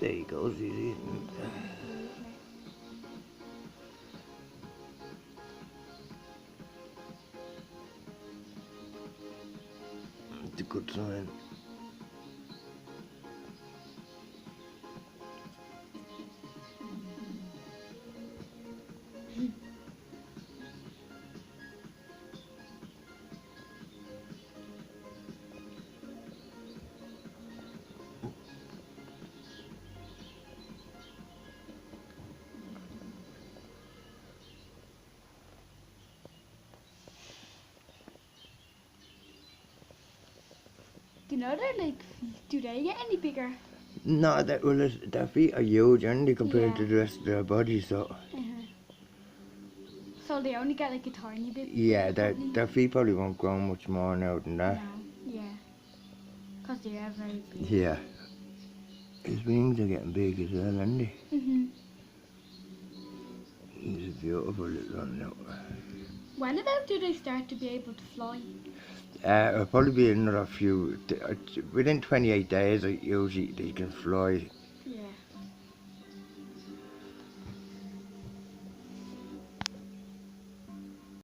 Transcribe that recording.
There he goes, he's eating. It's a good sign. You know, they're like, do they get any bigger? No, their feet are huge, aren't they, compared to the rest of their body, so... So they only get like a tiny bit. Yeah, their feet probably won't grow much more now than that. No, yeah. Because they are very big. Yeah. His wings are getting big as well, aren't they? He's a beautiful little one now. When about do they start to be able to fly? It'll probably be another few... Within 28 days, usually they can fly.